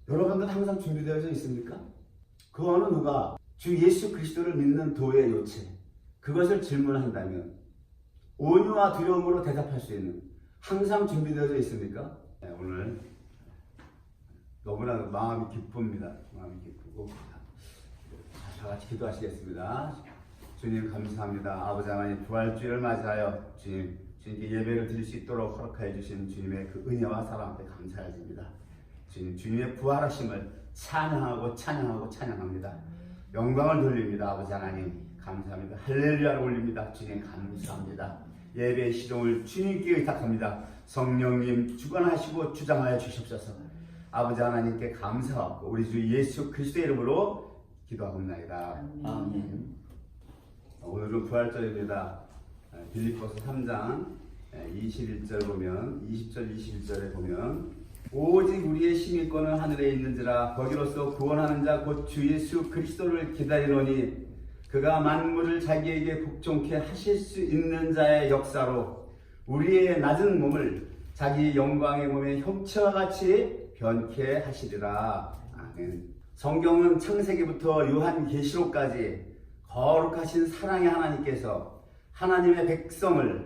여러분들 항상 준비되어져 있습니까? 그 어느 누가 주 예수 그리스도를 믿는 도의 요체, 그것을 질문한다면 온유와 두려움으로 대답할 수 있는, 항상 준비되어져 있습니까? 네, 오늘 너무나 마음이 기쁩니다. 마음이 기쁘고 다 같이 기도하시겠습니다. 주님 감사합니다. 아버지 하나님, 부활주일을 맞이하여 주님께 예배를 드릴 수 있도록 허락하여 주신 주님의 그 은혜와 사랑 앞에 감사드립니다. 주님의 부활하심을 찬양합니다. 영광을 돌립니다. 아버지 하나님 감사합니다. 할렐루야를 올립니다. 주님 감사합니다. 예배의 시종을 주님께 의탁합니다. 성령님 주관하시고 주장하여 주십소서. 아버지 하나님께 감사하고 우리 주 예수 그리스도의 이름으로 기도하옵나이다. 아멘. 오늘은 부활절입니다. 빌립보서 3장 21절 보면, 20절 21절에 보면, 오직 우리의 심의권은 하늘에 있는지라 거기로서 구원하는 자 곧 주 예수 그리스도를 기다리노니 그가 만물을 자기에게 복종케 하실 수 있는 자의 역사로 우리의 낮은 몸을 자기 영광의 몸의 형체와 같이 변케 하시리라. 아멘. 성경은 창세기부터 요한계시록까지 거룩하신 사랑의 하나님께서 하나님의 백성을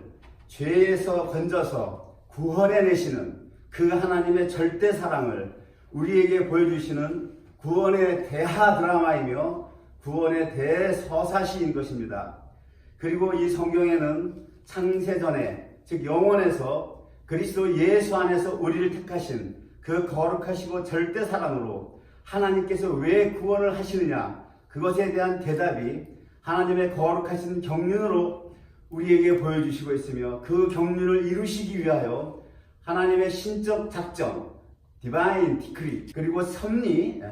죄에서 건져서 구원해내시는 그 하나님의 절대 사랑을 우리에게 보여주시는 구원의 대하 드라마이며 구원의 대서사시인 것입니다. 그리고 이 성경에는 창세전에, 즉 영원에서 그리스도 예수 안에서 우리를 택하신 그 거룩하시고 절대 사랑으로 하나님께서 왜 구원을 하시느냐, 그것에 대한 대답이 하나님의 거룩하신 경륜으로 우리에게 보여주시고 있으며, 그 경륜을 이루시기 위하여 하나님의 신적 작정, 디바인 디크리, 그리고 섭리,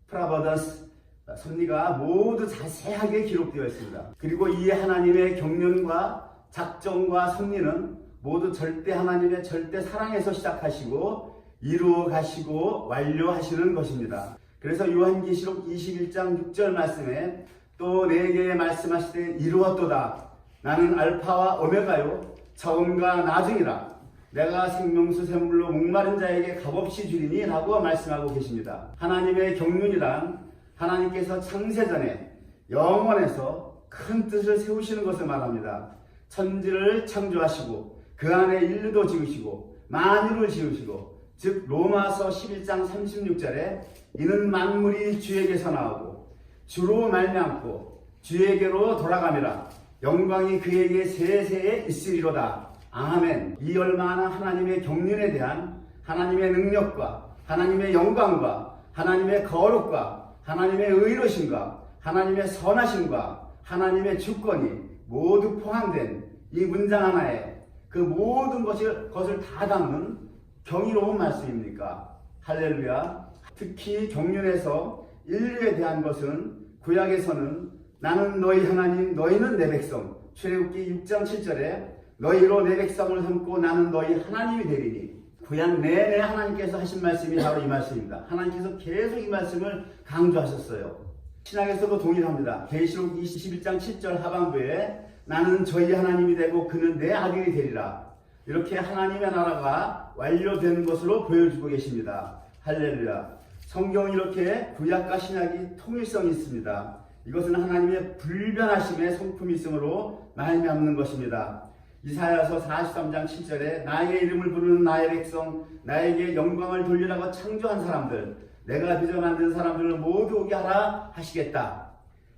프라버던스, 섭리가 모두 자세하게 기록되어 있습니다. 그리고 이 하나님의 경륜과 작정과 섭리는 모두 절대 하나님의 절대 사랑에서 시작하시고 이루어 가시고 완료하시는 것입니다. 그래서 요한계시록 21장 6절 말씀에 또 내게 말씀하시되 이루었도다. 나는 알파와 오메가요 처음과 나중이라. 내가 생명수 샘물로 목마른 자에게 값없이 주리니 라고 말씀하고 계십니다. 하나님의 경륜이란 하나님께서 창세전에 영원에서 큰 뜻을 세우시는 것을 말합니다. 천지를 창조하시고 그 안에 인류도 지으시고 만유를 지으시고, 즉 로마서 11장 36절에 이는 만물이 주에게서 나오고 주로 말미암고 주에게로 돌아가미라. 영광이 그에게 세세에 있으리로다. 아멘. 이 얼마나 하나님의 경륜에 대한 하나님의 능력과 하나님의 영광과 하나님의 거룩과 하나님의 의로심과 하나님의 선하심과 하나님의 주권이 모두 포함된 이 문장 하나에 그 모든 것을 다 담는 경이로운 말씀입니까? 할렐루야. 특히 경륜에서 인류에 대한 것은 구약에서는 나는 너희 하나님 너희는 내 백성, 출애굽기 6장 7절에 너희로 내 백성을 삼고 나는 너희 하나님이 되리니, 구약 내내 하나님께서 하신 말씀이 바로 이 말씀입니다. 하나님께서 계속 이 말씀을 강조하셨어요. 신약에서도 동일합니다. 계시록 21장 7절 하반부에 나는 저희 하나님이 되고 그는 내 아들이 되리라. 이렇게 하나님의 나라가 완료되는 것으로 보여주고 계십니다. 할렐루야. 성경은 이렇게 구약과 신약이 통일성이 있습니다. 이것은 하나님의 불변하심의 성품이 있으므로 말미암는 것입니다. 이사야서 43장 7절에 나의 이름을 부르는 나의 백성, 나에게 영광을 돌리라고 창조한 사람들, 내가 빚어 만든 사람들을 모두 오게 하라 하시겠다.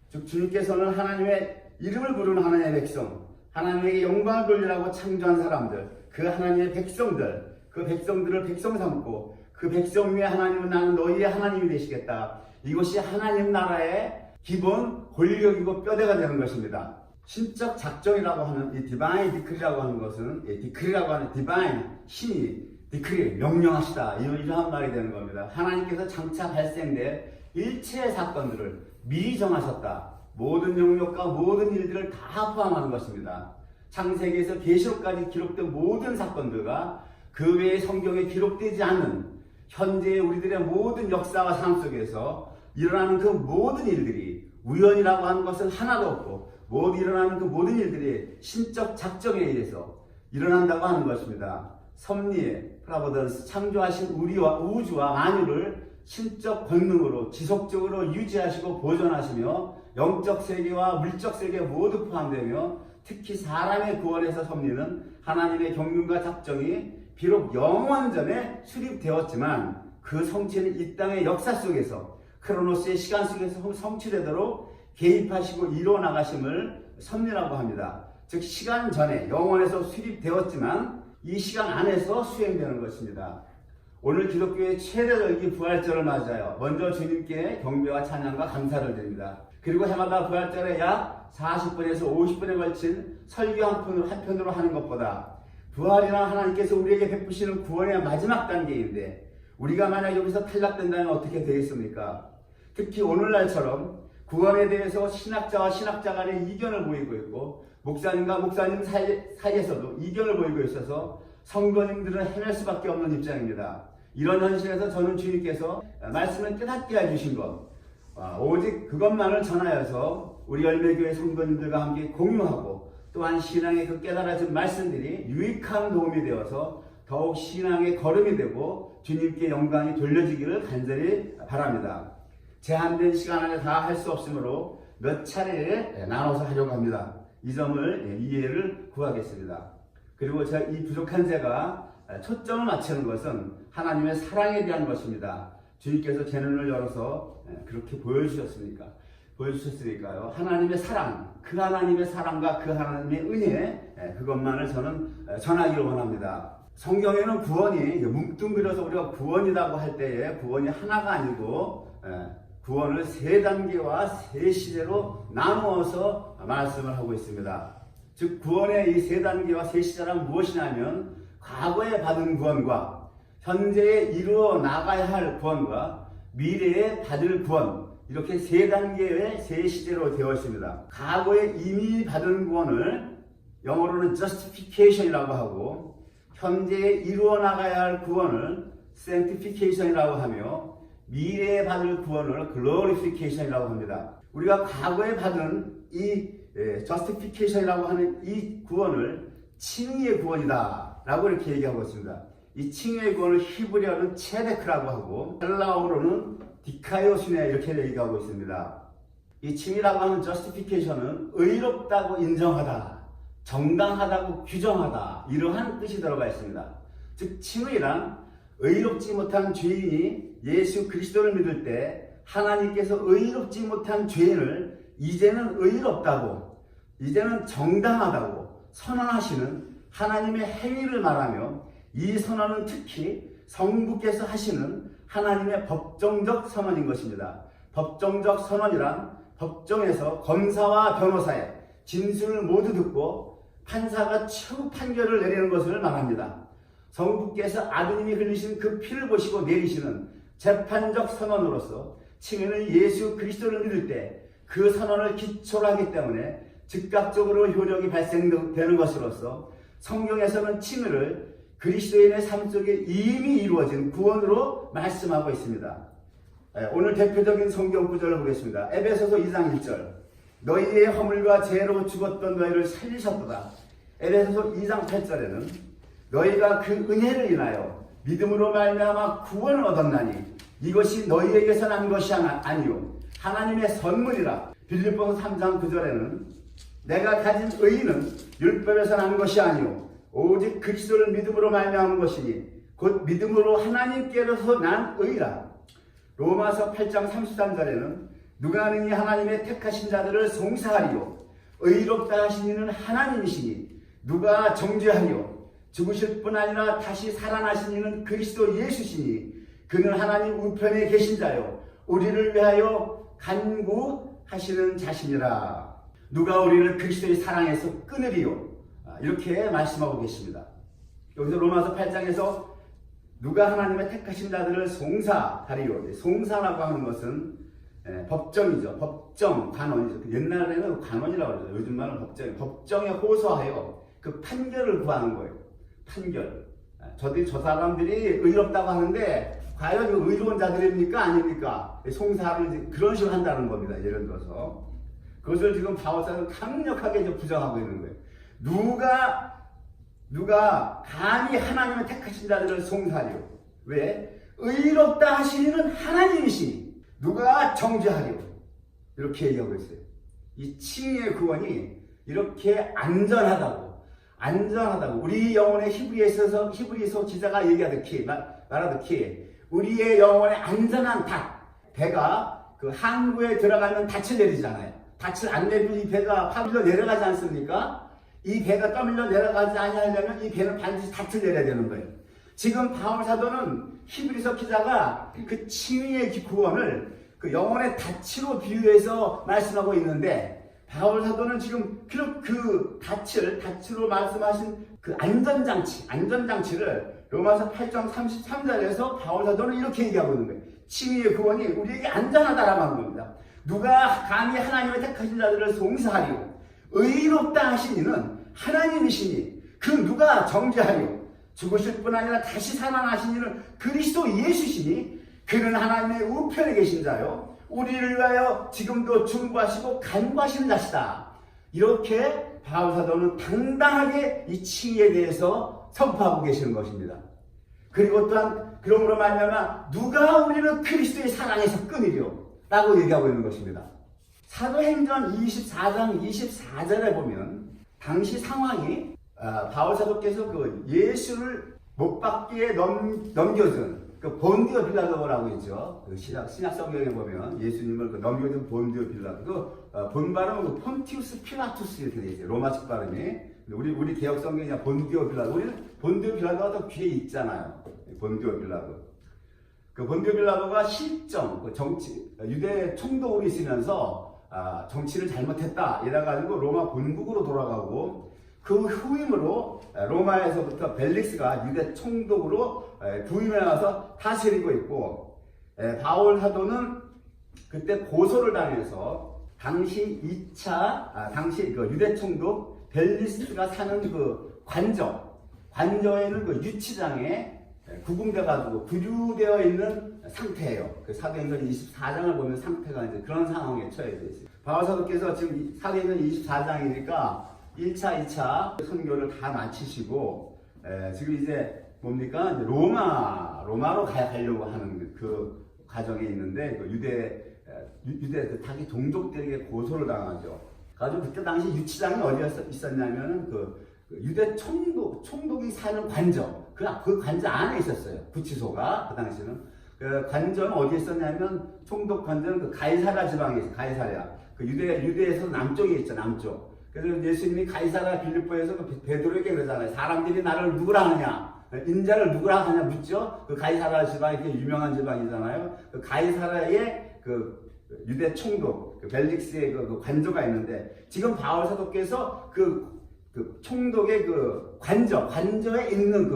즉 주님께서는 하나님의 이름을 부르는 하나님의 백성, 하나님에게 영광을 돌리라고 창조한 사람들, 그 하나님의 백성들, 그 백성들을 백성 삼고 그 백성 위에 하나님은 나는 너희의 하나님이 되시겠다. 이것이 하나님 나라의 기본 권력이고 뼈대가 되는 것입니다. 신적 작정이라고 하는 이 디바인 디크리라고 하는 것은, 디크리라고 하는 디바인, 신이 디크리, 명령하시다, 이러한 말이 되는 겁니다. 하나님께서 장차 발생될 일체의 사건들을 미리 정하셨다. 모든 영역과 모든 일들을 다 포함하는 것입니다. 창세기에서 계시록까지 기록된 모든 사건들과 그 외의 성경에 기록되지 않은 현재의 우리들의 모든 역사와 삶 속에서 일어나는 그 모든 일들이 우연이라고 하는 것은 하나도 없고, 모두 일어나는 그 모든 일들이 신적 작정에 의해서 일어난다고 하는 것입니다. 섭리의 프라보던스, 창조하신 우리와 우주와 만유를 신적 권능으로 지속적으로 유지하시고 보존하시며 영적 세계와 물적 세계 모두 포함되며 특히 사람의 구원에서 섭리는 하나님의 경륜과 작정이 비록 영원전에 수립되었지만 그 성취는 이 땅의 역사 속에서 크로노스의 시간 속에서 성취되도록 개입하시고 이루어 나가심을 섭리라고 합니다. 즉 시간 전에 영원에서 수립되었지만 이 시간 안에서 수행되는 것입니다. 오늘 기독교의 최대절기 부활절을 맞아요. 먼저 주님께 경배와 찬양과 감사를 드립니다. 그리고 해마다 부활절에 약 40분에서 50분에 걸친 설교 한 편으로 하는 것보다 부활이나 하나님께서 우리에게 베푸시는 구원의 마지막 단계인데 우리가 만약 여기서 탈락된다면 어떻게 되겠습니까? 특히 오늘날처럼 구원에 대해서 신학자와 신학자 간의 이견을 보이고 있고 목사님과 목사님 사이에서도 이견을 보이고 있어서 성도님들은 헤맬 수밖에 없는 입장입니다. 이런 현실에서 저는 주님께서 말씀을 깨닫게 해주신 것 오직 그것만을 전하여서 우리 열매교회 성도님들과 함께 공유하고 또한 신앙의 그 깨달아진 말씀들이 유익한 도움이 되어서 더욱 신앙의 걸음이 되고 주님께 영광이 돌려지기를 간절히 바랍니다. 제한된 시간 안에 다 할 수 없으므로 몇 차례에 나눠서 하려고 합니다. 이 점을 이해를 구하겠습니다. 그리고 제가 이 부족한 제가 초점을 맞추는 것은 하나님의 사랑에 대한 것입니다. 주님께서 제 눈을 열어서 그렇게 보여주셨으니까요. 하나님의 사랑, 그 하나님의 사랑과 그 하나님의 은혜 그것만을 저는 전하기를 원합니다. 성경에는 구원이 뭉뚱그려서 우리가 구원이라고 할 때에 구원이 하나가 아니고 구원을 세 단계와 세 시대로 나누어서 말씀을 하고 있습니다. 즉 구원의 이 세 단계와 세 시대란 무엇이냐면 과거에 받은 구원과 현재에 이루어 나가야 할 구원과 미래에 받을 구원 이렇게 세 단계의 세 시대로 되어 있습니다. 과거에 이미 받은 구원을 영어로는 justification이라고 하고 현재에 이루어 나가야 할 구원을 sanctification이라고 하며 미래에 받을 구원을 glorification이라고 합니다. 우리가 과거에 받은 이 justification이라고 하는 이 구원을 칭의의 구원이다 라고 이렇게 얘기하고 있습니다. 이 칭의의 구원을 히브리어는 체데크라고 하고 헬라어로는 디카이오시네 이렇게 얘기하고 있습니다. 이 칭의라고 하는 justification은 의롭다고 인정하다, 정당하다고 규정하다 이러한 뜻이 들어가 있습니다. 즉 칭의란 의롭지 못한 죄인이 예수 그리스도를 믿을 때 하나님께서 의롭지 못한 죄인을 이제는 의롭다고, 이제는 정당하다고 선언하시는 하나님의 행위를 말하며 이 선언은 특히 성부께서 하시는 하나님의 법정적 선언인 것입니다. 법정적 선언이란 법정에서 검사와 변호사의 진술을 모두 듣고 판사가 최후 판결을 내리는 것을 말합니다. 성부께서 아드님이 흘리신 그 피를 보시고 내리시는 재판적 선언으로서 칭의는 예수 그리스도를 믿을 때 그 선언을 기초로 하기 때문에 즉각적으로 효력이 발생되는 것으로서 성경에서는 칭의를 그리스도인의 삶 속에 이미 이루어진 구원으로 말씀하고 있습니다. 오늘 대표적인 성경 구절을 보겠습니다. 에베소서 2장 1절 너희의 허물과 죄로 죽었던 너희를 살리셨도다. 에베소서 2장 8절에는 너희가 그 은혜를 인하여 믿음으로 말미암아 구원을 얻었나니 이것이 너희에게서 난 것이 아니요 하나님의 선물이라. 빌립보서 3장 9절에는 내가 가진 의의는 율법에서 난 것이 아니요 오직 그리스도를 믿음으로 말미암은 것이니 곧 믿음으로 하나님께로서 난 의라. 로마서 8장 33절에는 누가 능히 하나님의 택하신 자들을 송사하리요 의롭다 하신 이는 하나님이시니 누가 정죄하리요 죽으실 뿐 아니라 다시 살아나신 이는 그리스도 예수시니 그는 하나님 우편에 계신 자요 우리를 위하여 간구하시는 자신이라. 누가 우리를 그리스도의 사랑에서 끊으리요 이렇게 말씀하고 계십니다. 여기서 로마서 8장에서 누가 하나님의 택하신 자들을 송사하리요. 송사라고 하는 것은 법정이죠. 법정, 관원이죠. 옛날에는 관원이라고 그러죠. 요즘 말은 법정이에요. 법정에 호소하여 그 판결을 구하는 거예요. 판결. 저 사람들이 의롭다고 하는데 과연 의로운 자들입니까? 아닙니까? 송사를 그런 식으로 한다는 겁니다. 예를 들어서. 그것을 지금 바울사는 강력하게 부정하고 있는 거예요. 누가 감히 하나님의 택하신 자들을 송사하리요. 왜? 의롭다 하시는 하나님이시니 누가 정죄하리요? 이렇게 얘기하고 있어요. 이 칭의의 구원이 이렇게 안전하다고 우리 영혼의 히브리서 기자가 말하듯이 우리의 영혼의 안전한 배가 그 항구에 들어가면 닻을 내리잖아요. 닻을 안 내리면 이 배가 떠밀려 내려가지 않습니까? 이 배가 떠밀려 내려가지 않으려면 이 배는 반드시 닻을 내려야 되는 거예요. 지금 바울 사도는 히브리서 기자가 그 칭의의 구원을 그 영혼의 닻으로 비유해서 말씀하고 있는데, 바울 사도는 지금 그 닻으로 말씀하신 그 안전장치를 로마서 8장 33절에서 바울 사도는 이렇게 얘기하고 있는 거예요. 칭의의 구원이 우리에게 안전하다라고 하는 겁니다. 누가 감히 하나님의 택하신 자들을 송사하리요? 의롭다 하신 이는 하나님이시니 그 누가 정죄하리요? 죽으실 뿐 아니라 다시 살아나신 이는 그리스도 예수시니 그는 하나님의 우편에 계신 자요 우리를 위하여 지금도 중보하시고 간구하시는 자시다. 이렇게 바울 사도는 당당하게 이 칭의에 대해서 선포하고 계시는 것입니다. 그리고 또한 그러므로 말미암아 누가 우리를 그리스도의 사랑에서 끊으려? 라고 얘기하고 있는 것입니다. 사도행전 24장 24절에 보면 당시 상황이 바울 사도께서 그 예수를 못 박기에 넘겨준 그 본디오 빌라도라고 있죠. 그 신약 성경에 보면 예수님을 넘겨준 본디오 빌라도, 본 발음은 폰티우스 필라투스 이렇게 되어 있어요. 로마식 발음이. 우리 개혁 성경이냐 본디오 빌라도. 우리는 본디오 빌라도가 더 귀에 있잖아요. 본디오 빌라도. 그 본디오 빌라도가 실정, 유대 총독으로 있으면서 정치를 잘못했다 이래가지고 로마 본국으로 돌아가고, 그 후임으로 로마에서부터 벨릭스가 유대 총독으로 부임해 와서 다스리고 있고, 바울 사도는 그때 고소를 당해서 당시 그 유대 총독 벨릭스가 사는 그 관저에는 그 유치장에 구금돼가지고 구류되어 있는 상태예요. 그 사도행전 24장을 보면 상태가 이제 그런 상황에 처해 있어요. 바울 사도께서 지금 사도행전 24장이니까 1차, 2차 선교를 다 마치시고, 지금 이제 뭡니까? 이제 로마로 가려고 하는 그 과정에 있는데, 그 유대 그 자기 동족들에게 고소를 당하죠. 가지고 그때 당시 유치장이 어디에 있었냐면은 그 유대 총독이 사는 관저, 그 관저 안에 있었어요. 구치소가, 그 당시는. 그 관저는 어디에 있었냐면, 총독 관저는 그 가이사랴 지방에 있어요. 가이사랴. 그 유대에서 남쪽에 있죠, 남쪽. 그래서 예수님이 가이사랴 빌립보에서 그 베드로에게 그러잖아요. 사람들이 나를 누구라 하느냐? 인자를 누구라 하느냐 묻죠? 그 가이사랴 지방이 되게 유명한 지방이잖아요. 그 가이사랴의 그 유대 총독, 그 벨릭스의 그 관저가 있는데, 지금 바울 사도께서 그 총독의 그 관저에 있는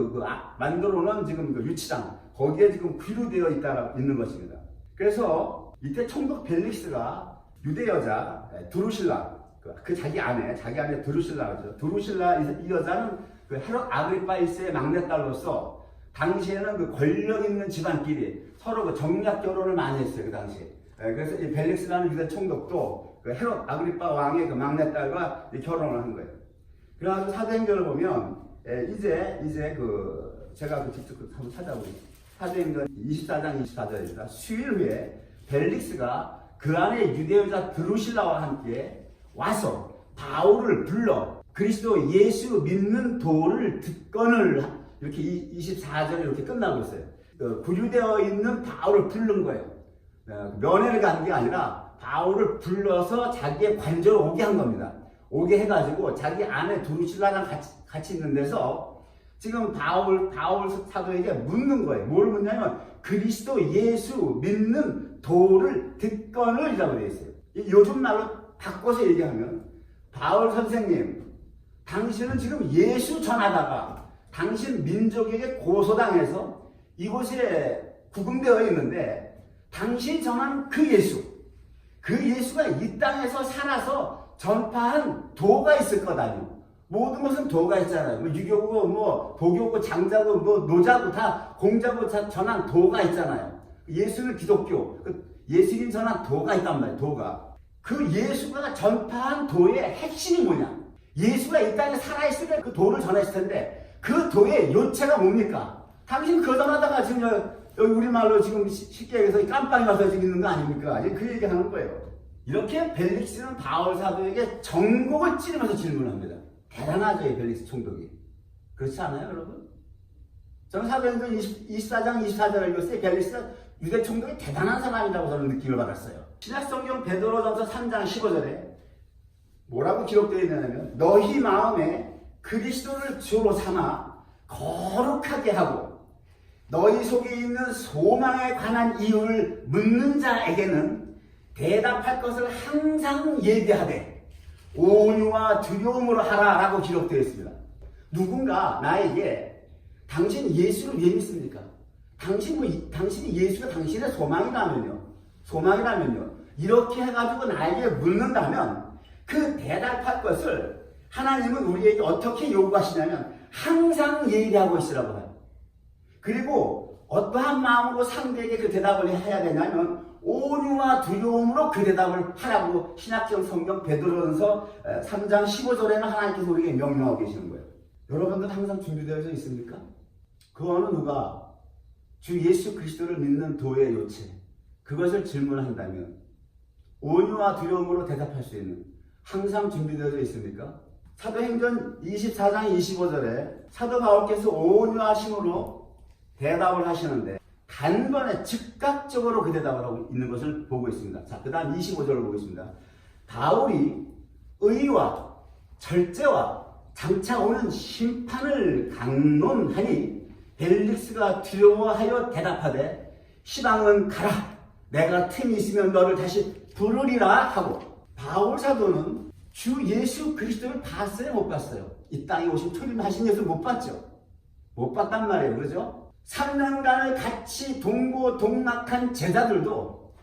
만들어 놓은 지금 그 유치장, 거기에 지금 귀루되어 있는 것입니다. 그래서 이때 총독 벨릭스가 유대 여자 두루실라, 그 자기 아내 드루실라죠. 드루실라 이 여자는 그 헤롯 아그리파 1세의 막내딸로서 당시에는 그 권력 있는 집안끼리 서로 그 정략 결혼을 많이 했어요, 그 당시에. 그래서 이 벨릭스라는 유대 총독도 그 헤롯 아그리파 왕의 그 막내딸과 결혼을 한 거예요. 그래가지고 사도행전을 보면 이제 제가 직접 한번 찾아보겠습니다. 사도행전 24장 24절입니다. 수일 후에 벨릭스가 그 안에 유대여자 드루실라와 함께 와서 바울을 불러 그리스도 예수 믿는 도를 듣건을, 이렇게 24절에 이렇게 끝나고 있어요. 구류되어 있는 바울을 부른 거예요. 면회를 간 게 아니라 바울을 불러서 자기의 관저로 오게 한 겁니다. 오게 해가지고 자기 아내 두루실라랑 같이 있는 데서 지금 바울 사도에게 묻는 거예요. 뭘 묻냐면 그리스도 예수 믿는 도를 듣건을 이라고 되어 있어요. 요즘 말로 바꿔서 얘기하면, 바울 선생님, 당신은 지금 예수 전하다가 당신 민족에게 고소당해서 이곳에 구금되어 있는데, 당신 전한 그 예수가 이 땅에서 살아서 전파한 도가 있을 거다니. 모든 것은 도가 있잖아요. 유교고, 도교고, 장자고, 노자고, 다 공자고 전한 도가 있잖아요. 예수는 기독교, 예수님 전한 도가 있단 말이에요. 도가. 그 예수가 전파한 도의 핵심이 뭐냐? 예수가 이 땅에 살아있을 때 그 도를 전했을 텐데, 그 도의 요체가 뭡니까? 당신 그거 전하다가 지금 여기 우리말로 지금 쉽게 얘기해서 깜빵이 와서 지금 있는 거 아닙니까? 그 얘기 하는 거예요. 이렇게 벨릭스는 바울 사도에게 정곡을 찌르면서 질문합니다. 대단하죠, 이 벨릭스 총독이. 그렇지 않아요, 여러분? 저는 사도행전 24장 24절을 읽었을 때 벨릭스가 유대 총독이 대단한 사람이라고 저는 느낌을 받았어요. 신약성경 베드로전서 3장 15절에 뭐라고 기록되어 있냐면 너희 마음에 그리스도를 주로 삼아 거룩하게 하고 너희 속에 있는 소망에 관한 이유를 묻는 자에게는 대답할 것을 항상 예비하되 온유와 두려움으로 하라라고 기록되어 있습니다. 누군가 나에게 당신 예수를 왜 믿습니까? 당신이 예수가 당신의 소망이라면요. 이렇게 해가지고 나에게 묻는다면 그 대답할 것을 하나님은 우리에게 어떻게 요구하시냐면 항상 예비하고 있으라고 해요. 그리고 어떠한 마음으로 상대에게 그 대답을 해야 되냐면 온유와 두려움으로 그 대답을 하라고 신약성 성경 베드로전서 3장 15절에는 하나님께서 우리에게 명령하고 계시는 거예요. 여러분들 항상 준비되어 있습니까? 그 어느 누가 주 예수 그리스도를 믿는 도의 요체 그것을 질문한다면 온유와 두려움으로 대답할 수 있는 항상 준비되어 있습니까? 사도행전 24장 25절에 사도 바울께서 온유하심으로 대답을 하시는데 단번에 즉각적으로 그 대답을 하고 있는 것을 보고 있습니다. 자, 그 다음 25절을 보고 있습니다. 바울이 의와 절제와 장차 오는 심판을 강론하니 벨릭스가 두려워하여 대답하되 시방은 가라 내가 틈이 있으면 너를 다시 부르리라 하고 바울 사도는 주 예수 그리스도를 봤어요 못 봤어요? 이 땅에 오신 초림하신 예수 못 봤죠? 못 봤단 말이에요. 그러죠? 3년간을 같이 동고동락한 제자들도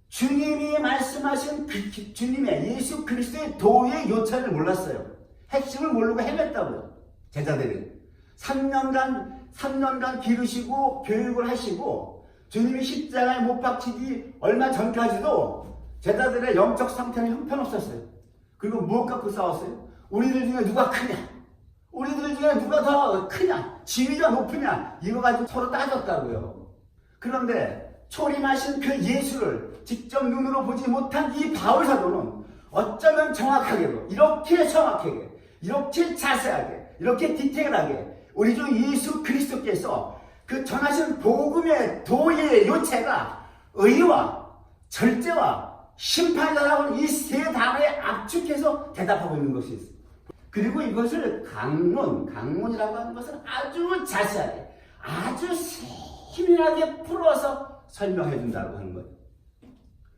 주님이 말씀하신 주님의 예수 그리스도의 도의 요체를 몰랐어요. 핵심을 모르고 헤맸다고요. 제자들이 3년간 기르시고 교육을 하시고 주님이 십자가에 못 박히기 얼마 전까지도 제자들의 영적 상태는 형편없었어요. 그리고 무엇 갖고 싸웠어요? 우리들 중에 누가 크냐? 우리들 중에 누가 더 크냐? 지위가 높으냐? 이거 가지고 서로 따졌다고요. 그런데 초림하신 그 예수를 직접 눈으로 보지 못한 이 바울 사도는 어쩌면 정확하게도 이렇게 정확하게 이렇게 자세하게 이렇게 디테일하게 우리 주 예수 그리스도께서 그 전하신 복음의 도의 요체가 의와 절제와 심판이라고 이 세 단어에 압축해서 대답하고 있는 것이 있습니다. 그리고 이것을 강론이라고 하는 것은 아주 자세하게 아주 세밀하게 풀어서 설명해 준다고 하는 거예요.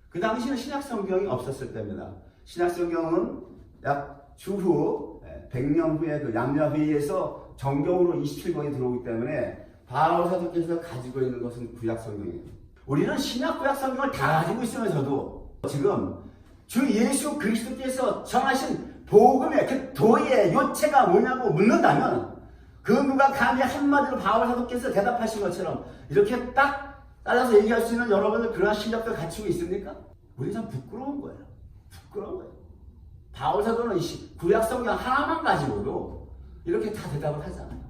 그 당시는 신약성경이 없었을 때입니다. 신약성경은 약 주후 100년 후에 그 양자회의에서 정경으로 27권이 들어오기 때문에 바울 사도께서 가지고 있는 것은 구약성경이에요. 우리는 신약 구약성경을 다 가지고 있으면서도 지금 주 예수 그리스도께서 정하신 복음의 그 도의 요체가 뭐냐고 묻는다면 그 누가 감히 한마디로 바울 사도께서 대답하신 것처럼 이렇게 딱 잘라서 얘기할 수 있는 여러분들 그러한 실력도 갖추고 있습니까? 우리 참 부끄러운 거예요. 부끄러운 거예요. 바울 사도는 구약 성경 하나만 가지고도 이렇게 다 대답을 하잖아요.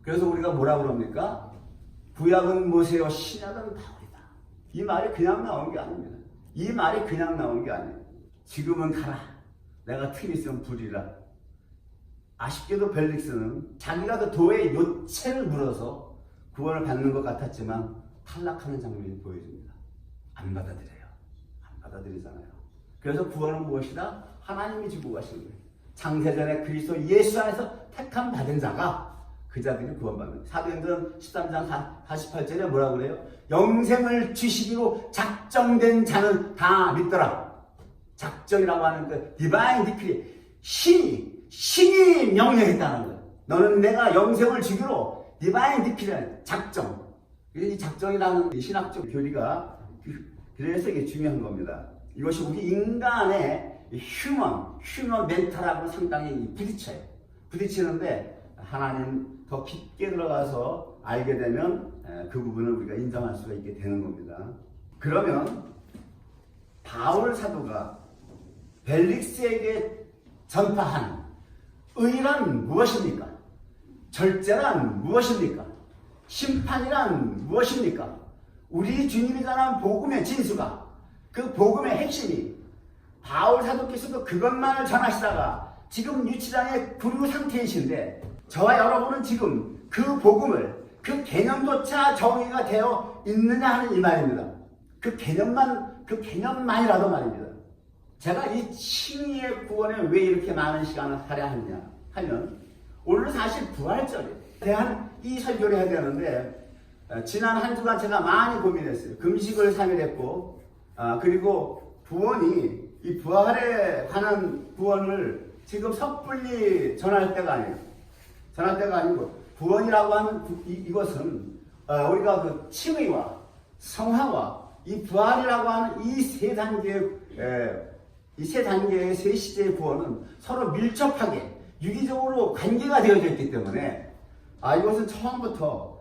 그래서 우리가 뭐라 그럽니까? 구약은 모세요, 신약은 바울이다. 이 말이 그냥 나온 게 아닙니다. 이 말이 그냥 나온 게 아니에요. 지금은 가라. 내가 틈이 있으면 부리라. 아쉽게도 벨릭스는 자기가 그 도의 요체를 물어서 구원을 받는 것 같았지만 탈락하는 장면이 보여집니다. 안 받아들여요. 안 받아들이잖아요. 그래서 구원은 무엇이다? 하나님이 주고 가시는 거예요. 창세전에 그리스도 예수 안에서 택함 받은 자가 그 자들이 구원받는. 사도행전 13장 48절에 뭐라고 그래요? 영생을 주시기로 작정된 자는 다 믿더라. 작정이라고 하는 그 디바인 디크리, 신이 명령했다는 거예요. 너는 내가 영생을 주기로 디바인 디크리라는 작정. 이 작정이라는 신학적 교리가 그래서 이게 중요한 겁니다. 이것이 우리 인간의 휴먼 멘탈하고 상당히 부딪혀요. 부딪히는데 하나님 더 깊게 들어가서 알게 되면 그 부분을 우리가 인정할 수가 있게 되는 겁니다. 그러면 바울 사도가 벨릭스에게 전파한 의란 무엇입니까? 절제란 무엇입니까? 심판이란 무엇입니까? 우리 주님이 전한 복음의 진수가, 그 복음의 핵심이 바울 사도께서도 그것만을 전하시다가 지금 유치장의 구류 상태이신데, 저와 여러분은 지금 그 복음을, 그 개념조차 정의가 되어 있느냐 하는 이 말입니다. 그 개념만이라도 말입니다. 제가 이 칭의의 구원에 왜 이렇게 많은 시간을 할애하느냐 하면, 오늘 사실 부활절에 대한 이 설교를 해야 되는데, 지난 한 주간 제가 많이 고민했어요. 금식을 3일 했고, 그리고 부원이, 이 부활에 관한 부원을 지금 섣불리 전할 때가 아니에요. 전할 때가 아니고, 부원이라고 하는 이것은 우리가 그 칭의와 성화와 이 부활이라고 하는 이 세 단계의 세 시제의 구원은 서로 밀접하게 유기적으로 관계가 되어져 있기 때문에 이것은 처음부터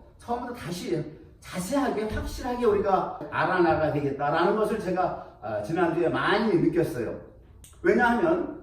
다시 자세하게 확실하게 우리가 알아나가야 되겠다라는 것을 제가 지난주에 많이 느꼈어요. 왜냐하면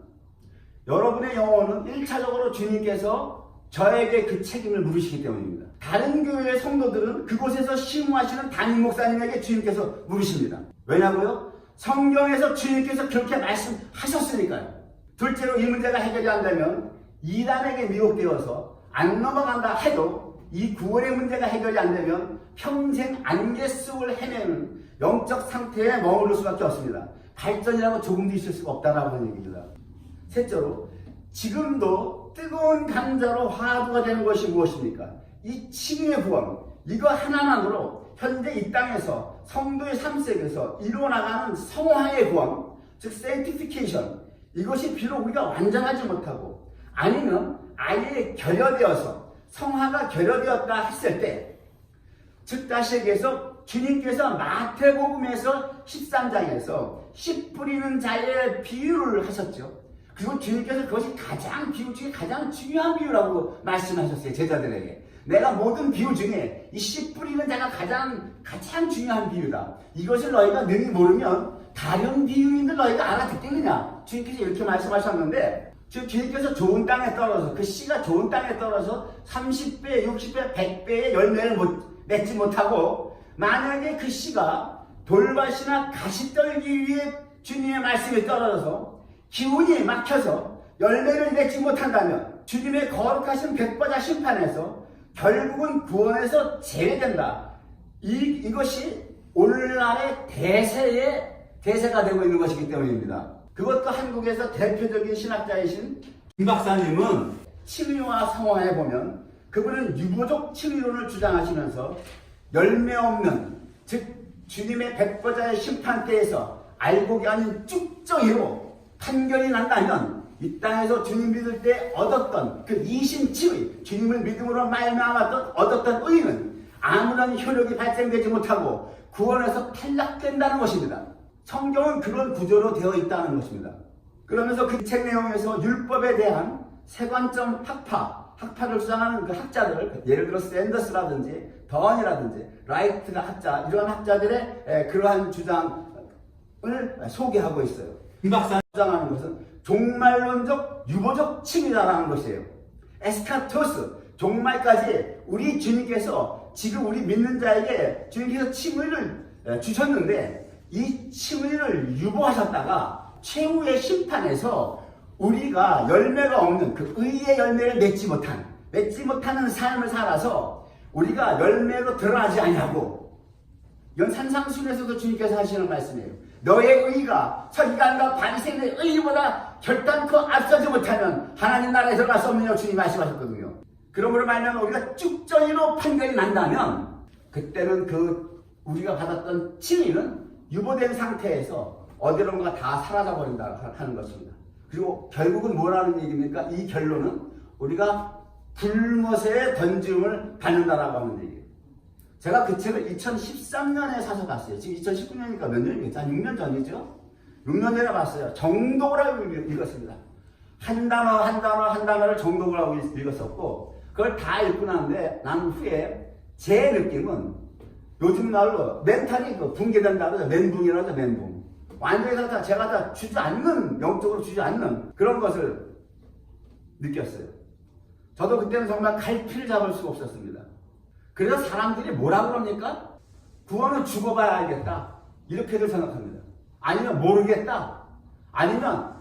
여러분의 영혼은 1차적으로 주님께서 저에게 그 책임을 물으시기 때문입니다. 다른 교회의 성도들은 그곳에서 심무하시는 담임 목사님에게 주님께서 물으십니다. 왜냐고요? 성경에서 주님께서 그렇게 말씀하셨으니까요. 둘째로 이 문제가 해결이 안 되면 이단에게 미혹되어서 안 넘어간다 해도 이 구원의 문제가 해결이 안 되면 평생 안개 속을 헤매는 영적 상태에 머무를 수밖에 없습니다. 발전이라고 조금도 있을 수가 없다라고 하는 얘기입니다. 셋째로, 지금도 뜨거운 감자로 화두가 되는 것이 무엇입니까? 이 칭의의 구원, 이거 하나만으로 현재 이 땅에서 성도의 삶 속에서 이루어나가는 성화의 구원, 즉 sanctification, 이것이 비록 우리가 완전하지 못하고 아니면 아예 결여되어서 성화가 결여되었다 했을 때, 즉 다시 얘기해서 주님께서 마태복음에서 13장에서 씨 뿌리는 자의 비유를 하셨죠. 그리고 주님께서 그것이 비유 중에 가장 중요한 비유라고 말씀하셨어요. 제자들에게. 내가 모든 비유 중에 이 씨 뿌리는 자가 가장 중요한 비유다. 이것을 너희가 능히 모르면 다른 비유인들 너희가 알아듣겠느냐. 주님께서 이렇게 말씀하셨는데, 즉 주님께서 좋은 땅에 떨어져, 그 씨가 좋은 땅에 떨어져 30배, 60배, 100배의 열매를 맺지 못하고, 만약에 그 씨가 돌밭이나 가시떨기 위에 주님의 말씀이 떨어져서 기운이 막혀서 열매를 맺지 못한다면 주님의 거룩하신 백보자 심판에서 결국은 구원에서 제외된다. 이것이 오늘날의 대세가 되고 있는 것이기 때문입니다. 그것도 한국에서 대표적인 신학자이신 김 박사님은 칭의와 성화에 보면 그분은 유보적 칭의론을 주장하시면서 열매 없는, 즉 주님의 백보자의 심판 때에서 알곡이 아닌 쭉정이로 판결이 난다면 이 땅에서 주님 믿을 때 얻었던 그 이심치의, 주님을 믿음으로 말미암아 얻었던 의는 아무런 효력이 발생되지 못하고 구원에서 탈락된다는 것입니다. 성경은 그런 구조로 되어 있다는 것입니다. 그러면서 그 책 내용에서 율법에 대한 세관점 학파를 주장하는 그 학자들, 예를 들어 샌더스라든지 던이라든지 라이트가 학자, 이런 학자들의 그러한 주장을 소개하고 있어요. 이 박사가 주장하는 것은 종말론적 유보적 칭의다라는 것이에요. 에스카토스, 종말까지 우리 주님께서 지금 우리 믿는 자에게 주님께서 칭의를 주셨는데, 이 칭의를 유보하셨다가 최후의 심판에서 우리가 열매가 없는 그 의의 열매를 맺지 못하는 삶을 살아서 우리가 열매로 드러나지 아니하고, 이건 산상순에서도 주님께서 하시는 말씀이에요. 너의 의가 서기관과 바리새인의 의보다 결단코 앞서지 못하면 하나님 나라에 들어갈 수 없느냐고 주님 말씀하셨거든요. 그러므로 말하면 우리가 쭉정이로 판결이 난다면 그때는 우리가 받았던 칭의는 유보된 상태에서 어디론가 다 사라져버린다 하는 것입니다. 그리고 결국은 뭐라는 얘기입니까? 이 결론은 우리가 불못에 던짐을 받는다라고 하는 얘기예요. 제가 그 책을 2013년에 사서 봤어요. 지금 2019년이니까 몇 년이겠죠? 한 6년 전이죠? 6년 전에 봤어요. 정독을 읽었습니다. 한 단어를 정독을 하고 읽었었고, 그걸 다 읽고 난 후에 제 느낌은 요즘 말로 멘탈이 붕괴된다고 하죠. 멘붕이라고 하죠. 멘붕. 완전히 제가 다 영적으로 주지 않는 그런 것을 느꼈어요. 저도 그때는 정말 갈피를 잡을 수가 없었습니다. 그래서 사람들이 뭐라 그럽니까? 구원은 죽어봐야 알겠다. 이렇게들 생각합니다. 아니면 모르겠다. 아니면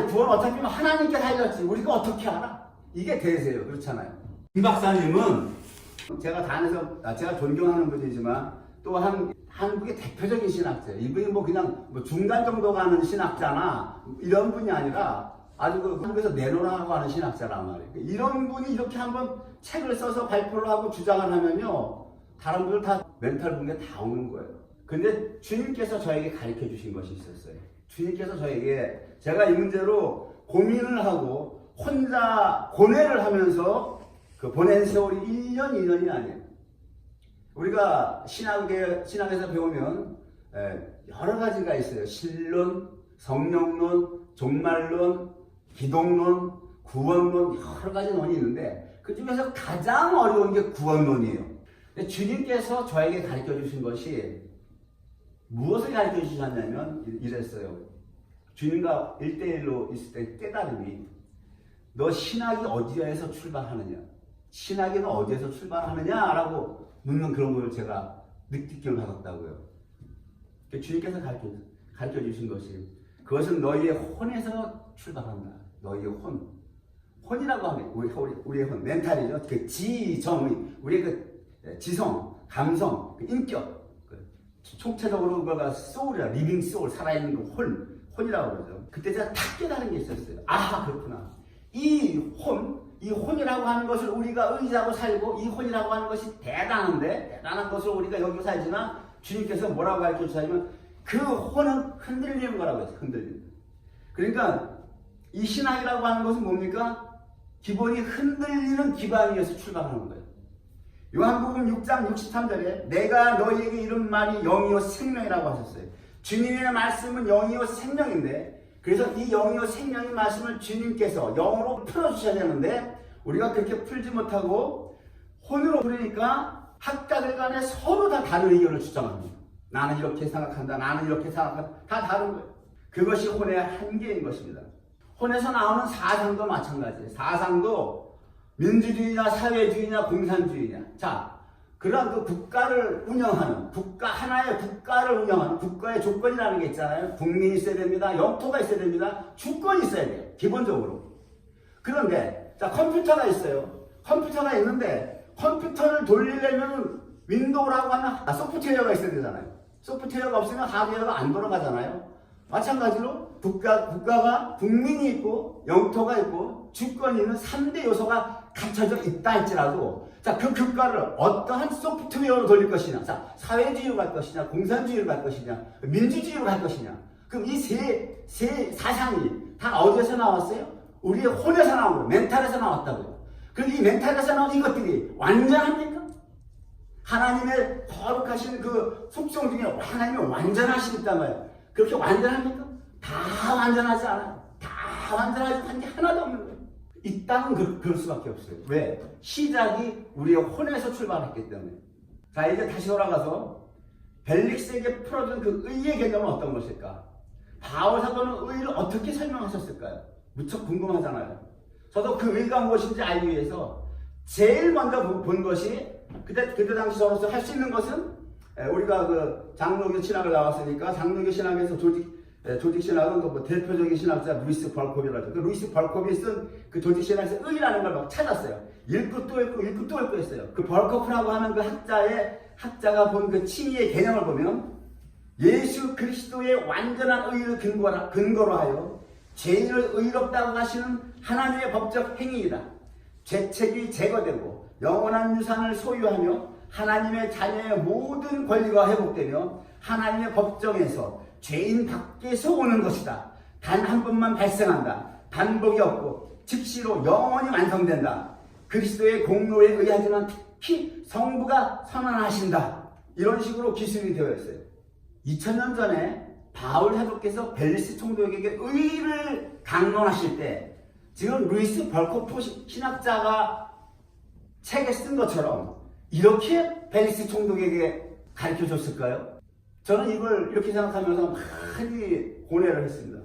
구원 어차피 하나님께 달렸지. 우리가 어떻게 알아? 이게 대세예요. 그렇잖아요. 김 박사님은 제가 다녀서 제가 존경하는 분이지만 또한 한국의 대표적인 신학자예요. 이분이 그냥 중간 정도 가는 신학자나 이런 분이 아니라 아주 한국에서 내놓으라고 하는 신학자란 말이에요. 이런 분이 이렇게 한번 책을 써서 발표를 하고 주장을 하면요, 다른 분들 다 멘탈 붕괴 다 오는 거예요. 근데 주님께서 저에게 가르쳐 주신 것이 있었어요. 주님께서 저에게, 제가 이 문제로 고민을 하고 혼자 고뇌를 하면서 보낸 세월이 1년, 2년이 아니에요. 우리가 신학에서 배우면 여러 가지가 있어요. 신론, 성령론, 종말론, 기독론, 구원론, 여러 가지 논이 있는데 그 중에서 가장 어려운 게 구원론이에요. 주님께서 저에게 가르쳐 주신 것이 무엇을 가르쳐 주셨냐면 이랬어요. 주님과 1대1로 있을 때 깨달음이, 너 신학이 어디에서 출발하느냐? 신학이 너 어디에서 출발하느냐? 라고 묻는 그런 걸 제가 느끼게 받았다고요. 주님께서 가르쳐 주신 것이, 그것은 너희의 혼에서 출발한다. 너희의 혼. 혼이라고 하면 우리의 혼, 멘탈이죠. 그 지정의, 우리의 지성, 감성, 인격, 총체적으로 그거가 소울이라, 리빙 소울, 살아있는 그 혼이라고 그러죠. 그때 제가 딱 깨달은 게 있었어요. 그렇구나. 이 혼이라고 하는 것을 우리가 의지하고 살고, 이 혼이라고 하는 것이 대단한 것을 우리가 여기서 살지만, 주님께서 뭐라고 가르쳐 주시냐면, 그 혼은 흔들리는 거라고 했어요. 흔들리는. 그러니까, 이 신학이라고 하는 것은 뭡니까? 기본이 흔들리는 기반에서 출발하는 거예요. 요한복음 6장 63절에 내가 너희에게 이런 말이 영이요 생명이라고 하셨어요. 주님의 말씀은 영이요 생명인데, 그래서 이 영이요 생명의 말씀을 주님께서 영으로 풀어주셔야 되는데 우리가 그렇게 풀지 못하고 혼으로 부르니까 학자들 간에 서로 다 다른 의견을 주장합니다. 나는 이렇게 생각한다, 나는 이렇게 생각한다. 다 다른 거예요. 그것이 혼의 한계인 것입니다. 혼에서 나오는 사상도 마찬가지예요. 사상도 민주주의냐 사회주의냐 공산주의냐. 자, 그런 그 국가를 운영하는, 하나의 국가를 운영하는 국가의 조건이라는 게 있잖아요. 국민이 있어야 됩니다. 영토가 있어야 됩니다. 주권이 있어야 돼요. 기본적으로. 그런데 자, 컴퓨터가 있어요. 컴퓨터가 있는데 컴퓨터를 돌리려면 윈도우라고 하는 소프트웨어가 있어야 되잖아요. 소프트웨어가 없으면 하드웨어가 안 돌아가잖아요. 마찬가지로 국가가 국민이 있고 영토가 있고 주권이 있는 3대 요소가 갖춰져 있다 할지라도, 자, 그 국가를 어떠한 소프트웨어로 돌릴 것이냐, 자, 사회주의로 갈 것이냐, 공산주의로 갈 것이냐, 민주주의로 갈 것이냐. 그럼 이 세 사상이 다 어디에서 나왔어요? 우리의 혼에서 나온 거예요. 멘탈에서 나왔다고요. 그럼 이 멘탈에서 나온 이것들이 완전합니까? 하나님의 거룩하신 그 속성 중에 하나님이 완전하시니까 말이에요. 그렇게 완전합니까? 다 완전하지 않아요. 다 완전하지 않은 게 하나도 없는 거예요. 이 땅은 그럴 수밖에 없어요. 왜? 시작이 우리의 혼에서 출발했기 때문에. 자, 이제 다시 돌아가서 벨릭스에게 풀어준 그 의의 개념은 어떤 것일까? 바울 사도는 의를 어떻게 설명하셨을까요? 무척 궁금하잖아요. 저도 그 의가 무엇인지 알기 위해서 제일 먼저 본 것이, 그때 당시 저로서 할 수 있는 것은, 우리가 그 장로교 신학을 나왔으니까 장로교 신학에서 조직 신학은 그 대표적인 신학자 루이스 벌코비라죠. 그 루이스 벌코비 쓴 그 조직 신학에서 의라는 걸 막 찾았어요. 읽고 또 읽고 했어요. 그 벌코프라고 하는 그 학자가 본 그 칭의의 개념을 보면, 예수 그리스도의 완전한 의를 근거로 하여 죄인을 의롭다고 하시는 하나님의 법적 행위이다. 죄책이 제거되고 영원한 유산을 소유하며 하나님의 자녀의 모든 권리가 회복되며 하나님의 법정에서 죄인 밖에서 오는 것이다. 단 한 번만 발생한다. 반복이 없고 즉시로 영원히 완성된다. 그리스도의 공로에 의하지만 특히 성부가 선언하신다. 이런 식으로 기술이 되어 있어요. 2000년 전에 바울 사도께서 벨리스 총독에게 의를 강론하실 때, 지금 루이스 벌코프 신학자가 책에 쓴 것처럼 이렇게 벨리스 총독에게 가르쳐 줬을까요? 저는 이걸 이렇게 생각하면서 많이 고뇌를 했습니다.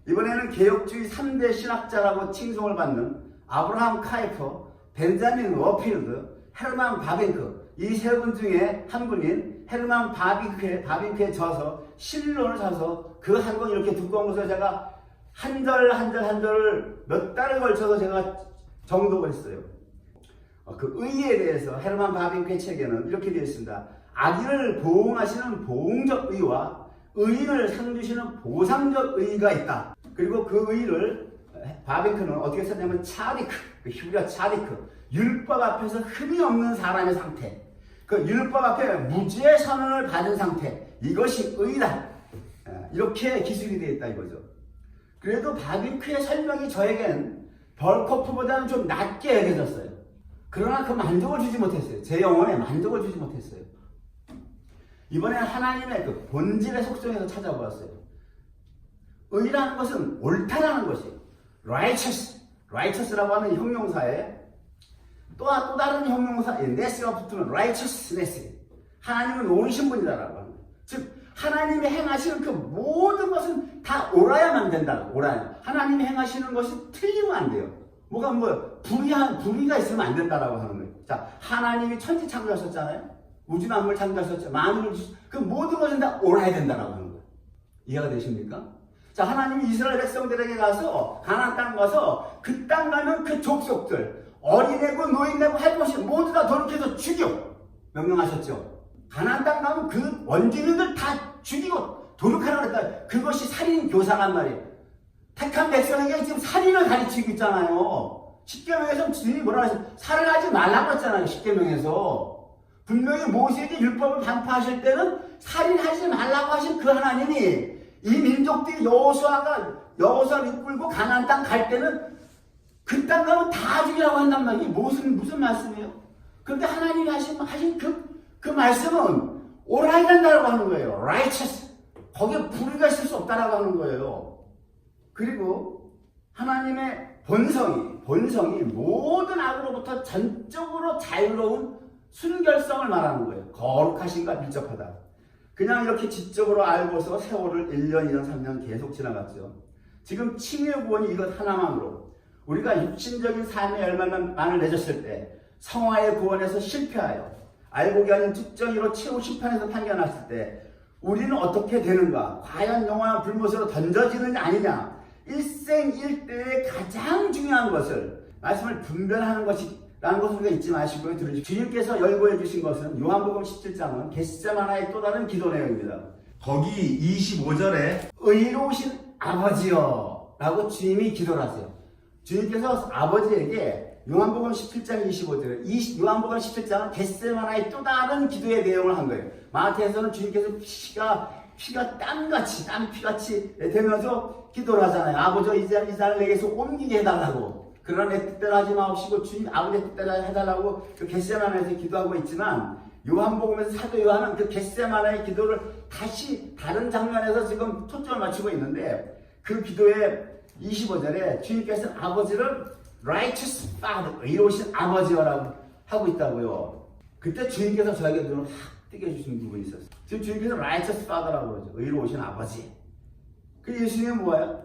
이번에는 개혁주의 3대 신학자라고 칭송을 받는 아브라함 카이퍼, 벤자민 워필드, 헤르만 바벤크, 이 세 분 중에 한 분인 헤르만 바빙크에 져서 실론을 사서 그 한 권 이렇게 두꺼운 것을 제가 한 절 몇 달을 걸쳐서 제가 정독을 했어요. 그 의에 대해서 헤르만 바빙크의 책에는 이렇게 되어 있습니다. 악인을 보응하시는 보응적 의와 의인을 상주시는 보상적 의가 있다. 그리고 그 의를 바빙크는 어떻게 썼냐면 차디크, 그 히브리어 차디크, 율법 앞에서 흠이 없는 사람의 상태, 그 율법 앞에 무죄의 선언을 받은 상태, 이것이 의다. 이렇게 기술이 되어 있다 이거죠. 그래도 바빙크의 설명이 저에겐 벌코프보다는 좀 낮게 여겨졌어요. 그러나 그 만족을 주지 못했어요. 제 영혼에 만족을 주지 못했어요. 이번에 하나님의 그 본질의 속성에서 찾아보았어요. 의라는 것은 옳다라는 것이에요. righteous라고 하는 형용사에 또 다른 형용사, ness가 붙으면 righteousness. 하나님은 옳으신 분이다라고 하는 거예요. 즉, 하나님이 행하시는 그 모든 것은 다 옳아야만 된다고. 옳아야. 하나님이 행하시는 것이 틀리면 안 돼요. 불의가 있으면 안 된다라고 하는 거예요. 자, 하나님이 천지 창조하셨잖아요. 우주 만물 창조하셨죠. 만물을 그 모든 것은 다 옳아야 된다라고 하는 거예요. 이해가 되십니까? 자, 하나님이 이스라엘 백성들에게 가서 가나안 땅 가서 그 땅 가면 그 족속들 어린애고 노인네고 할 것이 모두 다 돌이켜서 죽여 명령하셨죠. 가나안 땅 가면 그 원주민들 다 죽이고 도륙하라고 했다. 그것이 살인 교사란 말이에요. 택한 백성에게 지금 살인을 가르치고 있잖아요. 십계명에서 주님이 뭐라고 하셨어요? 살인하지 말라고 했잖아요. 십계명에서. 분명히 모세에게 율법을 반포하실 때는 살인하지 말라고 하신 그 하나님이 이 민족들이 여호수아를 이끌고 가나안 땅 갈 때는 그 땅 가면 다 죽이라고 한단 말이에요. 무슨 말씀이에요? 그런데 하나님이 하신 그 말씀은 옳아야 된다고 하는 거예요. righteous. 거기에 불의가 있을 수 없다라고 하는 거예요. 그리고 하나님의 본성이 모든 악으로부터 전적으로 자유로운 순결성을 말하는 거예요. 거룩하신가 밀접하다. 그냥 이렇게 지적으로 알고서 세월을 1년, 2년, 3년 계속 지나갔죠. 지금 칭의 구원이 이것 하나만으로 우리가 육신적인 삶의 열매만을 맺었을 때 성화의 구원에서 실패하여 알곡이 아닌 특정이로 최후 심판에서 판결났을 때 우리는 어떻게 되는가? 과연 영원한 불못으로 던져지느냐 아니냐? 일생일대의 가장 중요한 것을 말씀을 분별하는 것이라는 것을 우리가 잊지 마시고요. 들으시고 주님께서 열고해 주신 것은 요한복음 17장은 겟세마나의 또 다른 기도 내용입니다. 거기 25절에 의로우신 아버지여 라고 주님이 기도를 하세요. 주님께서 아버지에게 요한복음 17장 25절에 요한복음 17장은 겟세마나의 또 다른 기도의 내용을 한 거예요. 마태에서는 주님께서 피가 땀피같이 되면서 기도를 하잖아요. 아버지 이 잔을 내게서 옮기게 해달라고. 그러나 내 뜻대로 하지 마옵시고 주님 아버지의 뜻대로 해달라고 그 겟세마나에서 기도하고 있지만 요한복음에서 사도 요한은 그 겟세마나의 기도를 다시 다른 장면에서 지금 초점을 맞추고 있는데 그 기도의 25절에 주님께서는 아버지를 righteous father, 의로우신 아버지라고 하고 있다고요. 그때 주님께서 저에게 눈을 확 뜨게 해주신 부분이 있었어요. 지금 주님께서 righteous father라고 그러죠. 의로우신 아버지. 그 예수님은 뭐예요?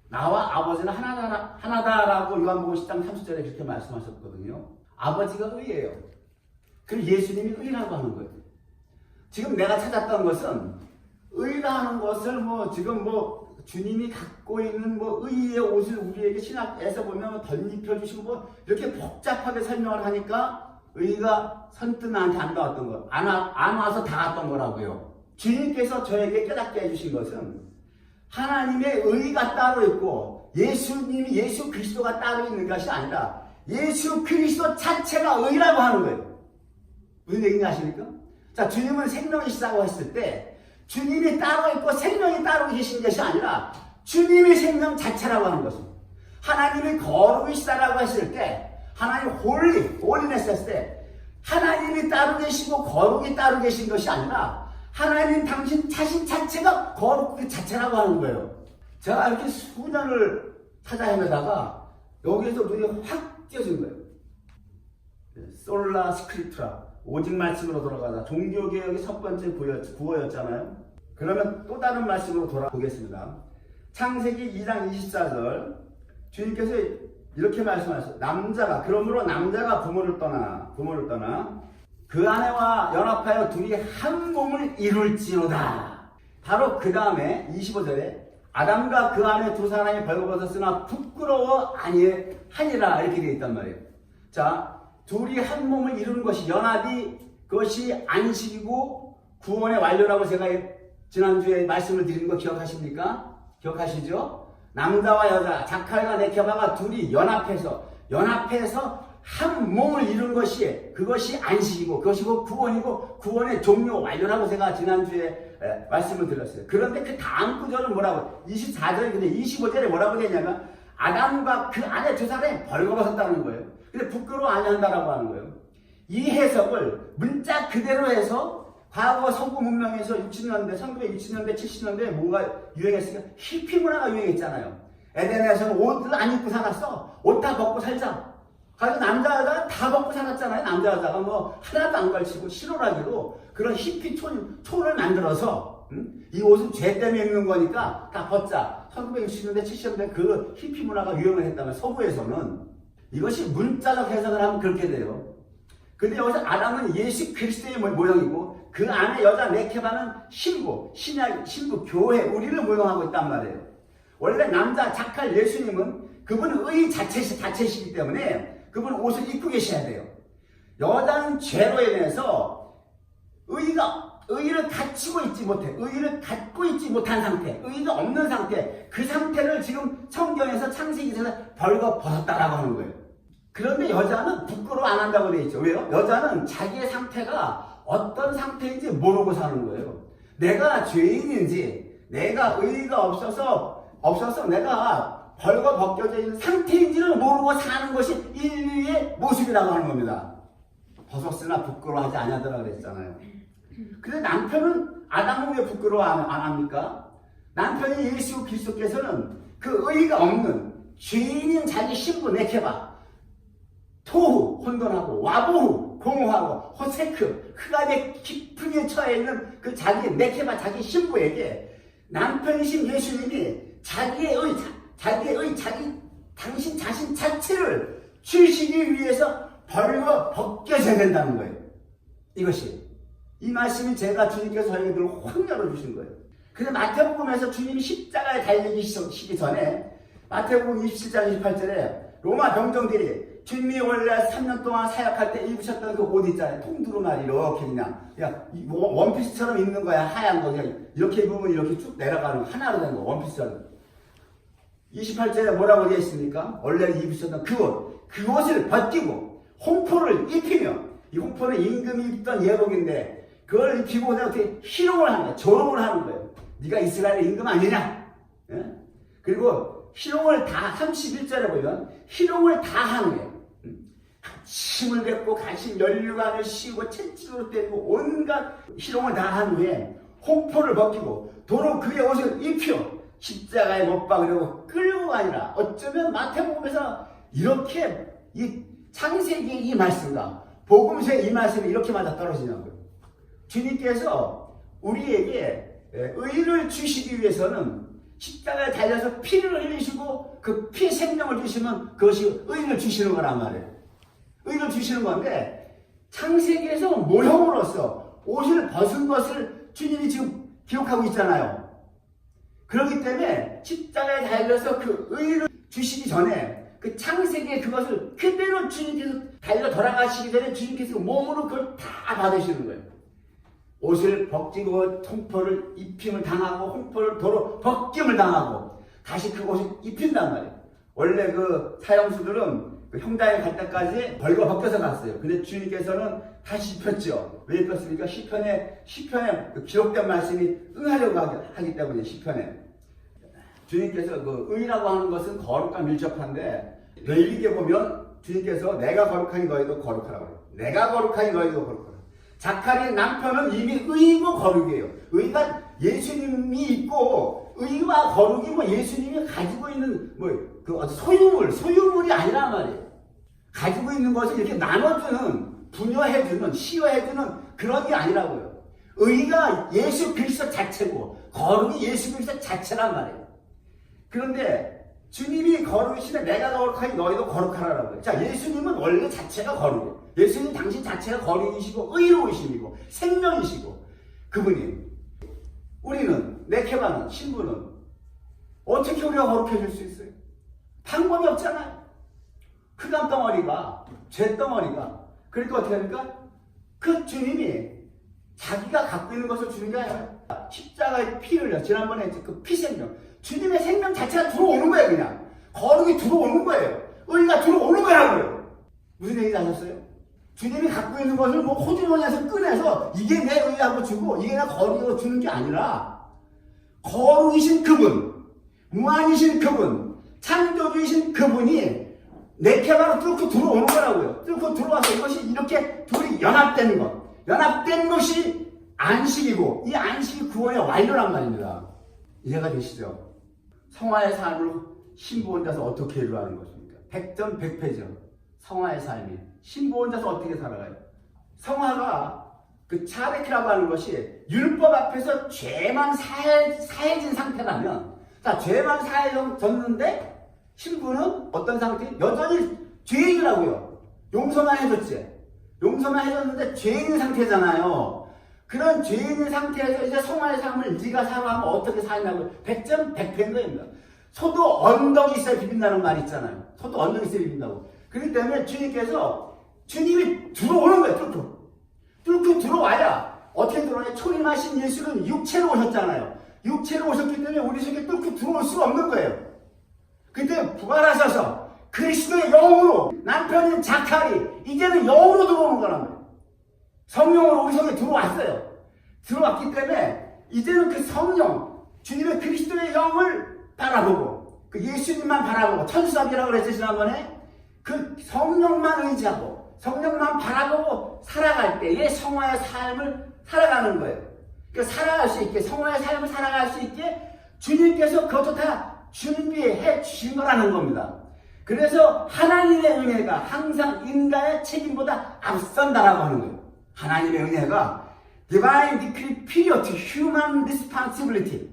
나와 아버지는 하나다라고 요한복음 10장 30절에 그렇게 말씀하셨거든요. 아버지가 의예요. 그리고 예수님이 의라고 하는 거예요. 지금 내가 찾았던 것은 의라는 것을 지금 주님이 갖고 있는 의의 옷을 우리에게 신학에서 보면 덧입혀주시고 이렇게 복잡하게 설명을 하니까 의가 선뜻 나한테 안 나왔던 거. 안 와서 닿았던 거라고요. 주님께서 저에게 깨닫게 해주신 것은 하나님의 의가 따로 있고 예수 그리스도가 따로 있는 것이 아니라 예수 그리스도 자체가 의라고 하는 거예요. 무슨 얘기인지 아십니까? 자, 주님은 생명이시다고 했을 때 주님이 따로 있고 생명이 따로 계신 것이 아니라 주님이 생명 자체라고 하는 것입니다. 하나님이 거룩이시다라고 했을 때 하나님 홀리네스 했을 때 하나님이 따로 계시고 거룩이 따로 계신 것이 아니라 하나님 당신 자신 자체가 거룩 그 자체라고 하는 거예요. 제가 이렇게 수년을 찾아 헤매다가 여기에서 눈이 확 띄어진 거예요. 솔라 스크립트라 오직 말씀으로 돌아가자. 종교개혁의 첫 번째 구호였잖아요. 그러면 또 다른 말씀으로 돌아보겠습니다. 창세기 2장 24절 주님께서 이렇게 말씀하셨어요. 그러므로 남자가 부모를 떠나 그 아내와 연합하여 둘이 한 몸을 이룰지로다. 바로 그 다음에 25절에 아담과 그 아내 두 사람이 벌거벗었으나 부끄러워 아니하니라 이렇게 되어 있단 말이에요. 자, 둘이 한 몸을 이루는 것이 연합이 그것이 안식이고 구원의 완료라고 제가 지난주에 말씀을 드린 거 기억하십니까? 기억하시죠? 남자와 여자, 자칼과 네케바가 둘이 연합해서 한 몸을 이룬 것이 그것이 안식이고 그것이고 구원이고 구원의 종료 완료라고 제가 지난주에 말씀을 드렸어요. 그런데 그 다음 구절은 뭐라고? 24절에 근데 25절에 뭐라고 되냐면 아담과 그 아내 두 사람이 벌거벗었다는 거예요. 근데 부끄러워 아니한다라고 하는 거예요. 이 해석을 문자 그대로 해서 과거 서구 문명에서 60년대, 1960년대, 70년대에 뭐가 유행했으니까 히피 문화가 유행했잖아요. 에덴에서는 옷을 안 입고 살았어. 옷 다 벗고 살자. 그래서 남자 여자가 다 벗고 살았잖아요. 남자 여자가 뭐 하나도 안 걸치고 실오라기로 그런 히피 촌을 만들어서 이 옷은 죄 때문에 입는 거니까 다 벗자. 1960년대, 70년대 그 히피 문화가 유행을 했다면 서구에서는 이것이 문자적 해석을 하면 그렇게 돼요. 근데 여기서 아담은 예수 그리스도의 모형이고 그 안에 여자 네케바는 신부 교회 우리를 모형하고 있단 말이에요. 원래 남자 자칼 예수님은 그분은 의 자체시기 때문에 그분은 옷을 입고 계셔야 돼요. 여자는 죄로 인해서 의의를 갖추고 있지 못해, 의의를 갖고 있지 못한 상태, 의의가 없는 상태, 그 상태를 지금 성경에서 창세기에서 벌거벗었다라고 하는 거예요. 그런데 여자는 부끄러워 안 한다고 되어 있죠. 왜요? 여자는 자기의 상태가 어떤 상태인지 모르고 사는 거예요. 내가 죄인인지, 내가 의의가 없어서 내가 벌거벗겨져 있는 상태인지를 모르고 사는 것이 인류의 모습이라고 하는 겁니다. 벗었으나 부끄러워하지 아니하더라 그랬잖아요. 근데 남편은 아담은 왜 부끄러워 안 합니까? 남편이 예수 그리스도께서는 그 의의가 없는 죄인인 자기 신부 네케바 토후 혼돈하고 와보후 공허하고 호세크 흑암의 깊은 처해 있는 그 자기 네케바 자기 신부에게 남편이신 예수님이 당신 자신 자체를 주시기 위해서 벌거벗겨져야 된다는 거예요. 이것이 이 말씀이 제가 주님께서 저에게 확 열어주신 거예요. 근데 마태복음에서 주님이 십자가에 달리시기 전에 마태복음 27장 28절에 로마 병정들이 주님이 원래 3년 동안 사역할 때 입으셨던 그 옷 있잖아요. 통두루마리 이렇게 그냥 원피스처럼 입는 거야. 하얀 거 그냥 이렇게 입으면 이렇게 쭉 내려가는 거 하나로 된 거 원피스처럼. 28절에 뭐라고 되어 있습니까? 원래 입으셨던 그 옷을 벗기고 홍포를 입히며 이 홍포는 임금이 입던 예복인데 그걸 입히고 어떻게 희롱을 하는 거예요. 조롱을 하는 거예요. 네가 이스라엘의 임금 아니냐? 예? 그리고 희롱을 다 31절에 보면 희롱을 다 하는 거예요. 침을 뱉고 가시 면류관을 씌우고 채찍으로 때리고 온갖 희롱을 다 한 후에 홍포를 벗기고 도로 그의 옷을 입혀 십자가에 못 박으려고 끌고 가니라. 어쩌면 마태복음에서 이렇게 이 창세기의 이 말씀과 복음서의 이 말씀이 이렇게 맞아 떨어지냐고요. 주님께서 우리에게 의를 주시기 위해서는 십자가에 달려서 피를 흘리시고 그 피의 생명을 주시면 그것이 의를 주시는 거란 말이에요. 의를 주시는 건데 창세기에서 모형으로서 옷을 벗은 것을 주님이 지금 기록하고 있잖아요. 그렇기 때문에 십자가에 달려서 그 의를 주시기 전에 그 창세기에 그것을 그대로 주님께서 달려 돌아가시기 전에 주님께서 몸으로 그걸 다 받으시는 거예요. 옷을 벗기고 홍포를 입힘을 당하고 홍포를 도로 벗김을 당하고 다시 그 옷을 입힌단 말이에요. 원래 그 사형수들은 그 형당에 갈 때까지 벌거 벗겨서 갔어요. 근데 주님께서는 다시 입혔죠. 왜 입혔습니까? 시편에 그 기록된 말씀이 응하려고 하기 때문에 시편에 주님께서 그 의라고 하는 것은 거룩과 밀접한데 레위기에 보면 주님께서 내가 거룩하니 너희도 거룩하라고 해요. 내가 거룩하니 너희도 거룩하라. 자칼의 남편은 이미 의이고 거룩이에요. 의가 예수님이 있고 의와 거룩이 뭐 예수님이 가지고 있는 그 소유물이 아니란 말이에요. 가지고 있는 것을 이렇게 나눠주는 분여해주는 시여해주는 그런 게 아니라고요. 의가 예수 그리스도 자체고 거룩이 예수 그리스도 자체란 말이에요. 그런데 주님이 거룩이시면 내가 거룩하니 너희도 거룩하라고요. 자, 예수님은 원래 자체가 거룩이에요. 예수님 당신 자체가 거룩이시고 의로우심이고 생명이시고 그분이. 우리는 네케바는 신부는 어떻게 우리가 거룩해질 수 있어요? 방법이 없잖아요. 흑암 덩어리가 죄 덩어리가. 그러니까 어떻게 합니까? 그 주님이 자기가 갖고 있는 것을 주는 게 아니라 십자가의 피 흘려. 지난번에 그 피생명. 주님의 생명 자체가 들어오는 거예요, 그냥. 거룩이 들어오는 거예요. 의가 들어오는 거라고요. 무슨 얘기 하셨어요? 주님이 갖고 있는 것을 뭐 호주머니에서 꺼내서 이게 내 의하고 주고 이게 내 거룩이고 주는 게 아니라 거룩이신 그분, 무한이신 그분, 창조주이신 그분이 네케바로 뚫고 들어오는 거라고요. 뚫고 들어와서 이것이 이렇게 둘이 연합된 것. 연합된 것이 안식이고 이 안식이 구원의 완료란 말입니다. 이해가 되시죠? 성화의 삶을 신부 혼자서 어떻게 이루어가는 것입니까? 100점 100패죠. 성화의 삶이. 신부 혼자서 어떻게 살아가요? 성화가 그 차레키라고 하는 것이 율법 앞에서 죄만 사해진 상태라면, 자, 죄만 사해졌는데 신부는 어떤 상태? 여전히 죄인이라고요. 용서만 해줬지. 용서만 해줬는데 죄인인 상태잖아요. 그런 죄인인 상태에서 이제 성화의 삶을 네가 살아가면 어떻게 사냐고 100점 100패인 거입니다. 소도 언덕이 있어야 비빈다는 말이 있잖아요. 소도 언덕이 있어야 비빈다고. 그렇기 때문에 주님이 들어오는 거예요. 뚫고 들어와야 어떻게 들어오냐. 초림하신 예수는 육체로 오셨잖아요. 육체로 오셨기 때문에 우리 속에 뚫고 들어올 수가 없는 거예요. 그때 부활하셔서 그리스도의 영으로 남편인 자칼이 이제는 영으로 들어오는 거란 말이에요. 성령으로 우리 속에 들어왔어요. 들어왔기 때문에 이제는 그 성령, 주님의 그리스도의 영을 바라보고 그 예수님만 바라보고 천수합이라고 그랬죠 지난번에. 그 성령만 의지하고 성령만 바라보고 살아갈 때의 성화의 삶을 살아가는 거예요. 그러니까 살아갈 수 있게, 성화의 삶을 살아갈 수 있게 주님께서 그것도 다 준비해 주신 거라는 겁니다. 그래서 하나님의 은혜가 항상 인간의 책임보다 앞선다라고 하는 거예요. 하나님의 은혜가 Divine Decree Period Human Responsibility.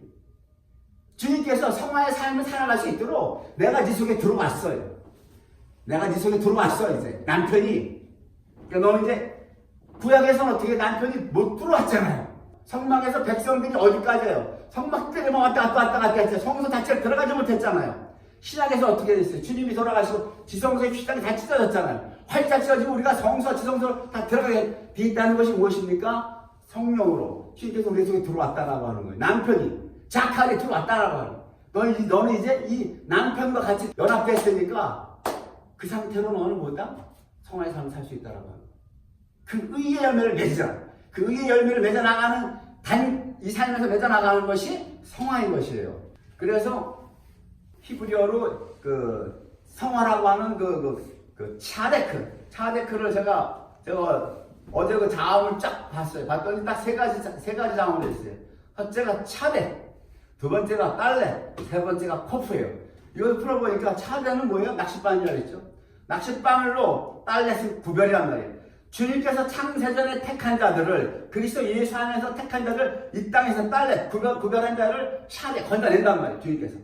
주님께서 성화의 삶을 살아갈 수 있도록 내가 네 속에 들어왔어요. 내가 네 속에 들어왔어 이제. 남편이. 그러니까 너는 이제 구약에서는 어떻게 남편이 못 들어왔잖아요. 성막에서 백성들이 어디까지예요? 성막 때문에 왔다 갔다 했어요. 성소 자체를 들어가지 못했잖아요. 신약에서 어떻게 됐어요? 주님이 돌아가시고 지성소의 휘장이 다 찢어졌잖아요. 활짝 찢어지고 우리가 성소, 지성소로 다 들어가게 돼 있다는 것이 무엇입니까? 성령으로 주님께서 우리 속에 들어왔다라고 하는 거예요. 남편이, 자칼이 들어왔다라고 하는 거예요. 너는 이제 이 남편과 같이 연합됐으니까 그 상태로 너는 뭐다? 성화의 삶을 살 수 있다라고 하는 거예요. 그 의의 열매를 맺잖아. 그 의의 열매를 맺어나가는 이 삶에서 맺어나가는 것이 성화인 것이에요. 그래서 히브리어로 그 성화라고 하는 그 차데크를 제가 어제 그 자음을 쫙 봤어요. 봤더니 딱 세 가지 자음을 했어요. 첫째가 차데, 두 번째가 딸레, 세 번째가 코프예요. 이걸 풀어보니까 차데는 뭐예요? 낚싯바늘이라고 했죠. 낚싯바늘로 딸렛을 구별이란 말이에요. 주님께서 창세전에 택한 자들을, 그리스도 예수 안에서 택한 자를 이 땅에서 딸렛, 구별한 자를 샤데, 건져낸단 말이에요. 주님께서.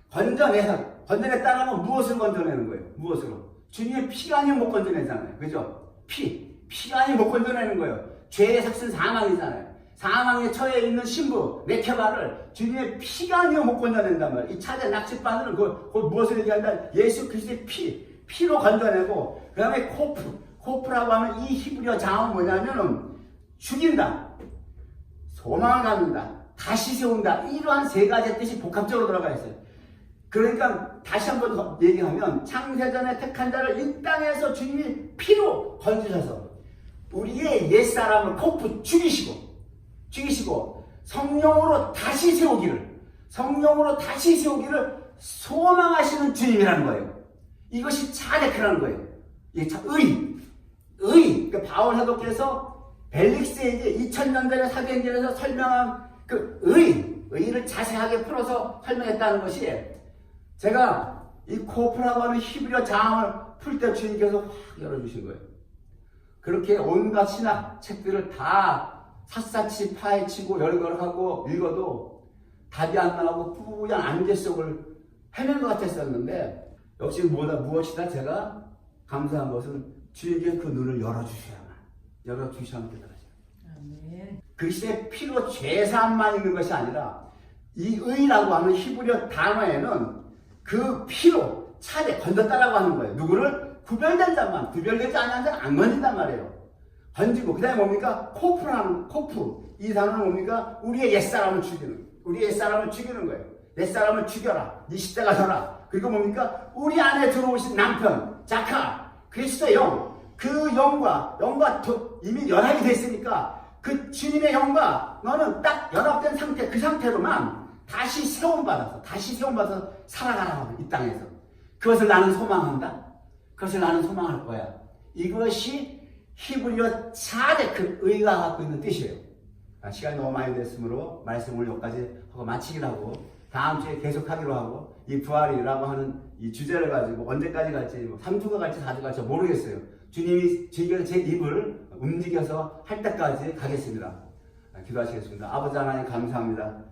건져냈다는 건 무엇을 건져내는 거예요? 무엇으로? 주님의 피가 아니면 못 건져내잖아요. 그죠? 피가 아니면 못 건져내는 거예요. 죄의 삭슨 사망이잖아요. 사망에 처해 있는 신부, 네케바를 주님의 피가 아니면 못 건져낸단 말이에요. 이 차대 낚싯바늘은 그걸 무엇을 얘기한다? 예수 그리스도의 피로 건져내고, 그 다음에 코프라고 하는 이 히브리어 자음은 뭐냐면은 죽인다, 소망을 갖는다, 다시 세운다, 이러한 세 가지 뜻이 복합적으로 들어가 있어요. 그러니까 다시 한번 더 얘기하면 창세전에 택한 자를 이 땅에서 주님이 피로 건지셔서 우리의 옛사람을 코프 죽이시고 성령으로 다시 세우기를 소망하시는 주님이라는 거예요. 이것이 차데크라는 거예요. 이게 그러니까 바울 사도께서 벨릭스에 이제 2000년 전에 사도행전에서 설명한 그 의를 자세하게 풀어서 설명했다는 것이, 제가 이 코프라고 하는 히브리어 자음을 풀 때 주님께서 확 열어주신 거예요. 그렇게 온갖 신학 책들을 다 샅샅이 파헤치고 열거하고 읽어도 답이 안 나오고 뿌연 안개 속을 헤맨 것 같았었는데 역시 무엇이다 제가 감사한 것은 주님께 그 눈을 열어주셔야만 되더라고요. 아멘. 그리스도의 피로 죄사함만 있는 것이 아니라 이 의라고 하는 히브리어 단어에는 그 피로 차례 건졌다라고 하는 거예요. 누구를? 구별된 자만. 구별되지 않은 자는 안 건진단 말이에요. 건지고 그 다음에 뭡니까? 코프. 이 단어는 뭡니까? 우리의 옛사람을 죽이는 거예요. 옛사람을 죽여라. 네 십자가 져라. 그리고 뭡니까? 우리 안에 들어오신 남편 자카 그리스도의 영. 그 영과 이미 연합이 됐으니까 그 주님의 영과 너는 딱 연합된 상태, 그 상태로만 다시 세움받아서 살아가라고 이 땅에서. 그것을 나는 소망한다. 그것을 나는 소망할 거야. 이것이 히브리어 차데크 의가 갖고 있는 뜻이에요. 시간이 너무 많이 됐으므로 말씀을 여기까지 하고 마치기로 하고 다음 주에 계속하기로 하고 이 부활이라고 하는 이 주제를 가지고 언제까지 갈지 3주가 갈지 4주가 갈지 모르겠어요. 주님이 제 입을 움직여서 할 때까지 가겠습니다. 기도하시겠습니다. 아버지 하나님 감사합니다.